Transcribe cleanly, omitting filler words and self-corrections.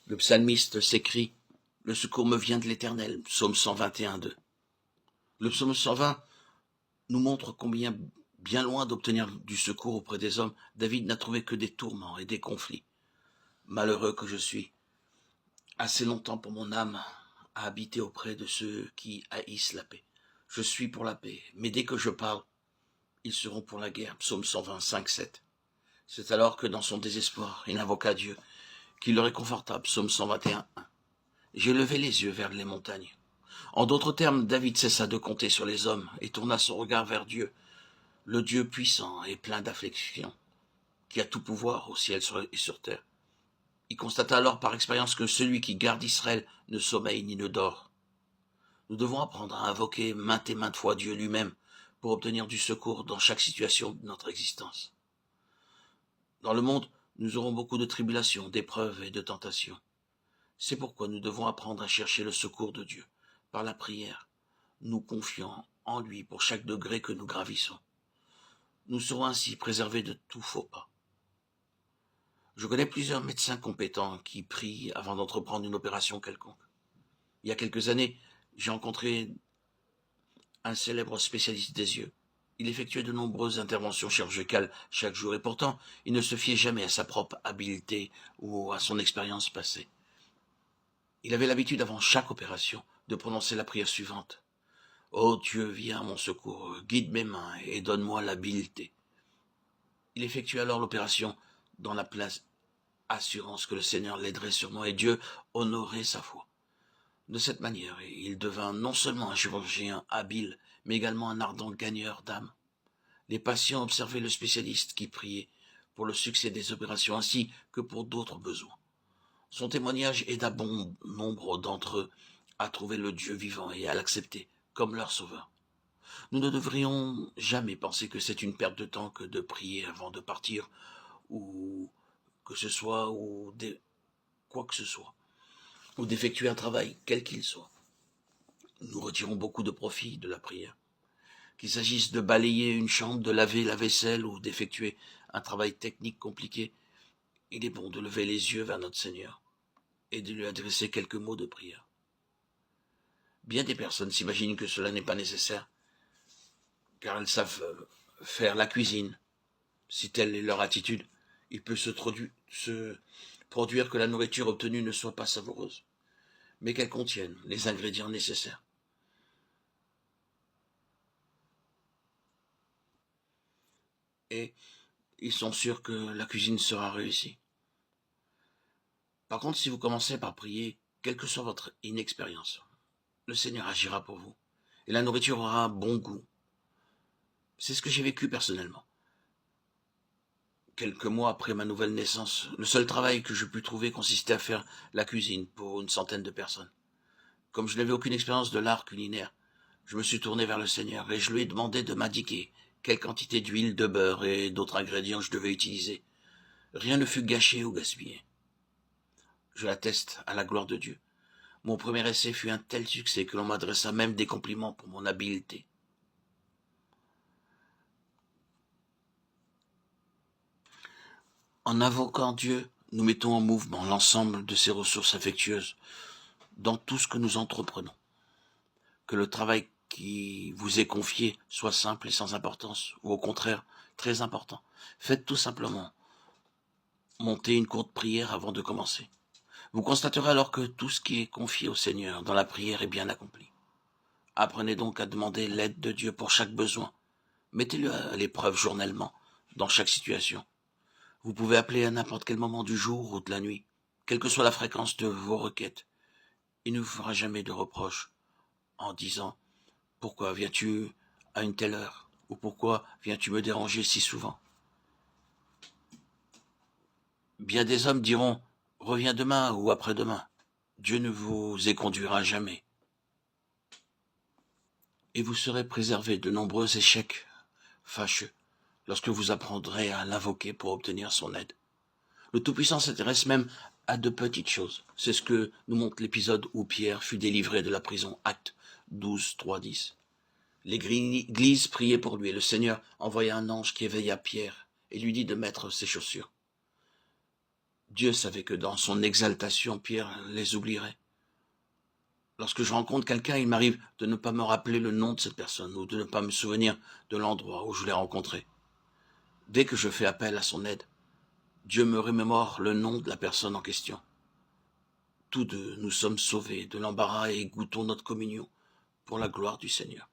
Le psalmiste s'écrie « Le secours me vient de l'Éternel », psaume 121:2. Le psaume 120 nous montre combien, bien loin d'obtenir du secours auprès des hommes, David n'a trouvé que des tourments et des conflits. « Malheureux que je suis, assez longtemps pour mon âme à habiter auprès de ceux qui haïssent la paix. Je suis pour la paix, mais dès que je parle, ils seront pour la guerre. » Psaume 125:7. C'est alors que dans son désespoir, il invoqua Dieu, qui le réconforta. Psaume 121:1. J'ai levé les yeux vers les montagnes. En d'autres termes, David cessa de compter sur les hommes et tourna son regard vers Dieu, le Dieu puissant et plein d'affliction, qui a tout pouvoir au ciel et sur terre. Il constata alors par expérience que celui qui garde Israël ne sommeille ni ne dort. Nous devons apprendre à invoquer maintes et maintes fois Dieu lui-même pour obtenir du secours dans chaque situation de notre existence. Dans le monde, nous aurons beaucoup de tribulations, d'épreuves et de tentations. C'est pourquoi nous devons apprendre à chercher le secours de Dieu par la prière, nous confiant en lui pour chaque degré que nous gravissons. Nous serons ainsi préservés de tout faux pas. Je connais plusieurs médecins compétents qui prient avant d'entreprendre une opération quelconque. Il y a quelques années, j'ai rencontré un célèbre spécialiste des yeux. Il effectuait de nombreuses interventions chirurgicales chaque jour et pourtant, il ne se fiait jamais à sa propre habileté ou à son expérience passée. Il avait l'habitude avant chaque opération de prononcer la prière suivante. « Ô Dieu, viens à mon secours, guide mes mains et donne-moi l'habileté. » Il effectua alors l'opération dans la pleine assurance que le Seigneur l'aiderait sûrement et Dieu honorait sa foi. De cette manière, il devint non seulement un chirurgien habile, mais également un ardent gagneur d'âme. Les patients observaient le spécialiste qui priait pour le succès des opérations ainsi que pour d'autres besoins. Son témoignage aida bon nombre d'entre eux à trouver le Dieu vivant et à l'accepter comme leur sauveur. Nous ne devrions jamais penser que c'est une perte de temps que de prier avant de partir ou que ce soit quoi que ce soit, ou d'effectuer un travail quel qu'il soit. Nous retirons beaucoup de profit de la prière. Qu'il s'agisse de balayer une chambre, de laver la vaisselle ou d'effectuer un travail technique compliqué, il est bon de lever les yeux vers notre Seigneur et de lui adresser quelques mots de prière. Bien des personnes s'imaginent que cela n'est pas nécessaire, car elles savent faire la cuisine. Si telle est leur attitude, il peut se produire que la nourriture obtenue ne soit pas savoureuse, mais qu'elle contienne les ingrédients nécessaires. Et ils sont sûrs que la cuisine sera réussie. Par contre, si vous commencez par prier, quelle que soit votre inexpérience, le Seigneur agira pour vous, et la nourriture aura un bon goût. C'est ce que j'ai vécu personnellement. Quelques mois après ma nouvelle naissance, le seul travail que je pus trouver consistait à faire la cuisine pour une centaine de personnes. Comme je n'avais aucune expérience de l'art culinaire, je me suis tourné vers le Seigneur et je lui ai demandé de m'indiquer quelle quantité d'huile, de beurre et d'autres ingrédients je devais utiliser. Rien ne fut gâché ou gaspillé. Je l'atteste à la gloire de Dieu. Mon premier essai fut un tel succès que l'on m'adressa même des compliments pour mon habileté. En invoquant Dieu, nous mettons en mouvement l'ensemble de ses ressources affectueuses dans tout ce que nous entreprenons. Que le travail qui vous est confié soit simple et sans importance, ou au contraire, très important. Faites tout simplement monter une courte prière avant de commencer. Vous constaterez alors que tout ce qui est confié au Seigneur dans la prière est bien accompli. Apprenez donc à demander l'aide de Dieu pour chaque besoin. Mettez-le à l'épreuve journellement, dans chaque situation. Vous pouvez appeler à n'importe quel moment du jour ou de la nuit, quelle que soit la fréquence de vos requêtes. Il ne vous fera jamais de reproche en disant « Pourquoi viens-tu à une telle heure ?» ou « Pourquoi viens-tu me déranger si souvent ?» Bien des hommes diront « Reviens demain ou après-demain ». Dieu ne vous éconduira jamais. Et vous serez préservé de nombreux échecs fâcheux lorsque vous apprendrez à l'invoquer pour obtenir son aide. Le Tout-Puissant s'intéresse même à de petites choses. C'est ce que nous montre l'épisode où Pierre fut délivré de la prison, Actes 12, 3, 10. L'église priait pour lui et le Seigneur envoya un ange qui éveilla Pierre et lui dit de mettre ses chaussures. Dieu savait que dans son exaltation, Pierre les oublierait. Lorsque je rencontre quelqu'un, il m'arrive de ne pas me rappeler le nom de cette personne ou de ne pas me souvenir de l'endroit où je l'ai rencontré. Dès que je fais appel à son aide, Dieu me remémore le nom de la personne en question. Tous deux, nous sommes sauvés de l'embarras et goûtons notre communion pour la gloire du Seigneur.